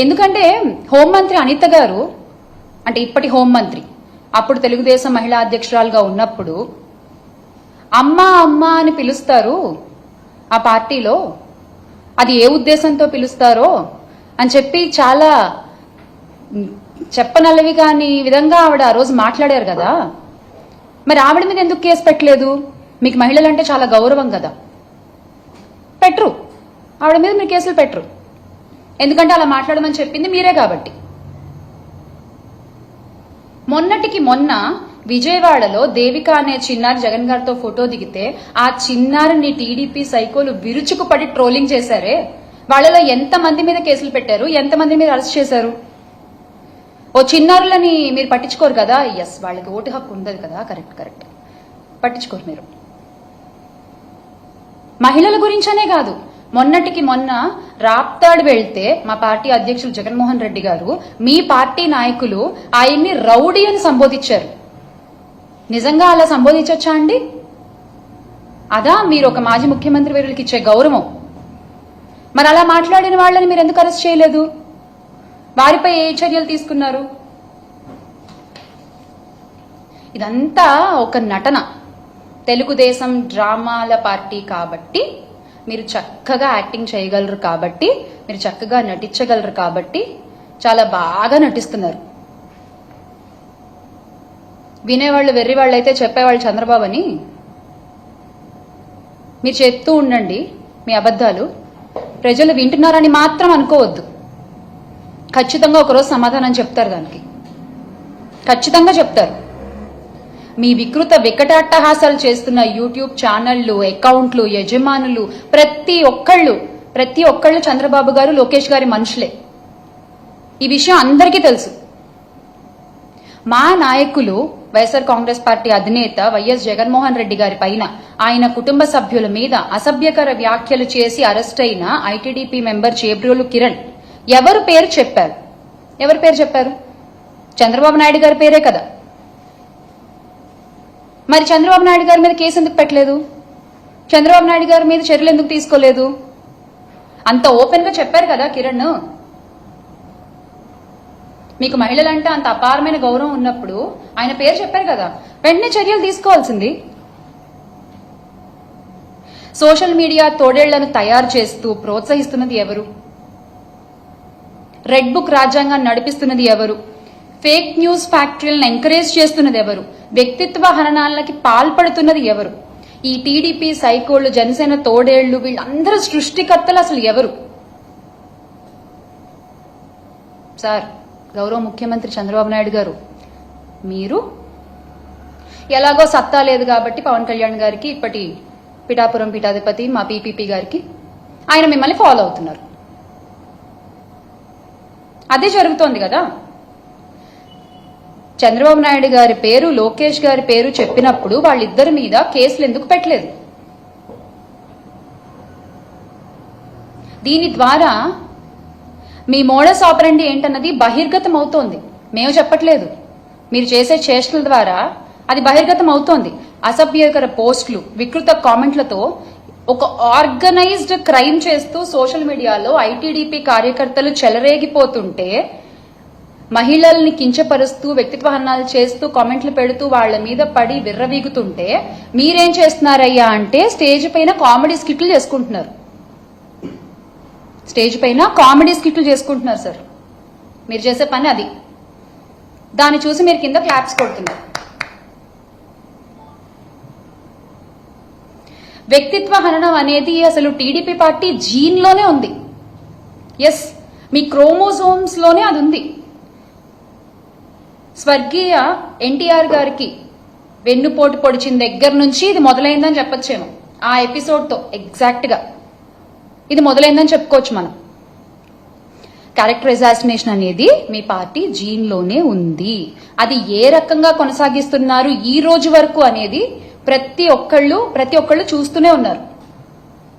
ఎందుకంటే హోంమంత్రి అనిత గారు, అంటే ఇప్పటి హోంమంత్రి, అప్పుడు తెలుగుదేశం మహిళా అధ్యక్షురాలుగా ఉన్నప్పుడు అమ్మా అమ్మా అని పిలుస్తారు ఆ పార్టీలో, అది ఏ ఉద్దేశంతో పిలుస్తారో అని చెప్పి చాలా చెప్పనల్లవి కాని విధంగా ఆవిడ ఆ రోజు మాట్లాడారు కదా. మరి ఆవిడ మీద ఎందుకు కేసు పెట్టలేదు? మీకు మహిళలంటే చాలా గౌరవం కదా, పెట్టరు. ఆవిడ మీద మీరు కేసులు పెట్టరు, ఎందుకంటే అలా మాట్లాడమని చెప్పింది మీరే కాబట్టి. మొన్నటికి మొన్న విజయవాడలో దేవిక అనే చిన్నారి జగన్ గారితో ఫోటో దిగితే ఆ చిన్నారిని టీడీపీ సైకోలు విరుచుకు పడి ట్రోలింగ్ చేశారే, వాళ్ళలో ఎంతమంది మీద కేసులు పెట్టారు, ఎంతమంది మీద అరెస్ట్ చేశారు? ఓ చిన్నారులని మీరు పట్టించుకోరు కదా. ఎస్, వాళ్ళకి ఓటు హక్కు ఉండదు కదా, కరెక్ట్, పట్టించుకోరు మీరు. మహిళల గురించనే కాదు, మొన్నటికి మొన్న రాప్తాడు వెళ్తే మా పార్టీ అధ్యక్షులు జగన్మోహన్ రెడ్డి గారు, మీ పార్టీ నాయకులు ఆయన్ని రౌడీ అని సంబోధించారు. నిజంగా అలా సంబోధించొచ్చా అండి? అదా మీరు ఒక మాజీ ముఖ్యమంత్రి వర్యులకి ఇచ్చే గౌరవం? మరి అలా మాట్లాడిన వాళ్ళని మీరు ఎందుకు అరెస్ట్ చేయలేదు? వారిపై ఏ చర్యలు తీసుకున్నారు? ఇదంతా ఒక నటన. తెలుగుదేశం డ్రామాల పార్టీ కాబట్టి మీరు చక్కగా యాక్టింగ్ చేయగలరు, కాబట్టి మీరు చక్కగా నటించగలరు, కాబట్టి చాలా బాగా నటిస్తున్నారు. వినేవాళ్ళు వెర్రివాళ్ళు అయితే చెప్పేవాళ్ళు చంద్రబాబు అని. మీరు చెప్తూ ఉండండి మీ అబద్ధాలు, ప్రజలు వింటున్నారని మాత్రం అనుకోవద్దు. ఖచ్చితంగా ఒకరోజు సమాధానం చెప్తారు, దానికి ఖచ్చితంగా చెప్తారు. మీ వికృత వికటాట్టహాసాలు చేస్తున్న యూట్యూబ్ ఛానళ్లు, అకౌంట్లు, యజమానులు ప్రతి ఒక్కళ్ళు చంద్రబాబు గారు, లోకేష్ గారి మనుషులే. ఈ విషయం అందరికీ తెలుసు. మా నాయకులు వైఎస్ఆర్ కాంగ్రెస్ పార్టీ అధినేత వైఎస్ జగన్మోహన్ రెడ్డి గారి పైన, ఆయన కుటుంబ సభ్యుల మీద అసభ్యకర వ్యాఖ్యలు చేసి అరెస్ట్ అయిన ఐటీడీపీ మెంబర్ చేబ్రోలు కిరణ్ ఎవరు పేరు చెప్పారు? చంద్రబాబు నాయుడు గారి పేరే కదా. మరి చంద్రబాబు నాయుడు గారి మీద కేసు ఎందుకు పెట్టలేదు? చంద్రబాబు నాయుడు గారి మీద చర్యలు ఎందుకు తీసుకోలేదు? అంత ఓపెన్ గా చెప్పారు కదా కిరణ్. మీకు మహిళలంటే అంత అపారమైన గౌరవం ఉన్నప్పుడు ఆయన పేరు చెప్పారు కదా, వెంటనే చర్యలు తీసుకోవాల్సింది. సోషల్ మీడియా తోడేళ్లను తయారు చేస్తూ ప్రోత్సహిస్తున్నది ఎవరు? రెడ్ బుక్ రాజ్యాంగాన్ని నడిపిస్తున్నది ఎవరు? ఫేక్ న్యూస్ ఫ్యాక్టరీలను ఎంకరేజ్ చేస్తున్నది ఎవరు? వ్యక్తిత్వ హననాలకి పాల్పడుతున్నది ఎవరు? ఈ టీడీపీ సైకోళ్లు, జనసేన తోడేళ్లు, వీళ్ళందరూ సృష్టికర్తలు అసలు ఎవరు? సార్, గౌరవ ముఖ్యమంత్రి చంద్రబాబు నాయుడు గారు, మీరు ఎలాగో సత్తా లేదు కాబట్టి పవన్ కళ్యాణ్ గారికి, ఇప్పటి పిఠాపురం పీఠాధిపతి మా పీపీపీ గారికి, ఆయన మిమ్మల్ని ఫాలో అవుతున్నారు. అదే జరుగుతోంది కదా. చంద్రబాబు నాయుడు గారి పేరు, లోకేష్ గారి పేరు చెప్పినప్పుడు వాళ్ళిద్దరి మీద కేసులు ఎందుకు పెట్టలేదు? దీని ద్వారా మీ మోడస్ ఆపరండి ఏంటన్నది బహిర్గతం అవుతోంది. మేము చెప్పట్లేదు, మీరు చేసే చేష్టల ద్వారా అది బహిర్గతం అవుతోంది. అసభ్యకర పోస్టులు, వికృత కామెంట్లతో ఒక ఆర్గనైజ్డ్ క్రైమ్ చేస్తూ సోషల్ మీడియాలో ఐటీడీపీ కార్యకర్తలు చెలరేగిపోతుంటే, మహిళల్ని కించపరుస్తూ వ్యక్తిత్వ హననాలు చేస్తూ కామెంట్లు పెడుతూ వాళ్ల మీద పడి విర్రవీగుతుంటే మీరేం చేస్తున్నారయ్యా అంటే స్టేజ్ పైన కామెడీ స్కిట్లు చేసుకుంటున్నారు. సార్, మీరు చేసే పని అది. దాన్ని చూసి మీరు కింద క్లాప్స్ కొడుతున్నారు. వ్యక్తిత్వ హననం అనేది అసలు టీడీపీ పార్టీ జీన్ లోనే ఉంది. ఎస్, మీ క్రోమోజోమ్స్ లోనే అది ఉంది. స్వర్గీయ ఎన్టీఆర్ గారికి వెన్నుపోటు పొడిచిన దగ్గర నుంచి ఇది మొదలైందని చెప్పొచ్చేమో. ఆ ఎపిసోడ్ తో ఎగ్జాక్ట్ గా ఇది మొదలైందని చెప్పుకోవచ్చు మనం. క్యారెక్టర్ అసాసినేషన్ అనేది మీ పార్టీ జీన్ లోనే ఉంది. అది ఏ రకంగా కొనసాగిస్తున్నారు ఈ రోజు వరకు అనేది ప్రతి ఒక్కళ్ళు చూస్తూనే ఉన్నారు.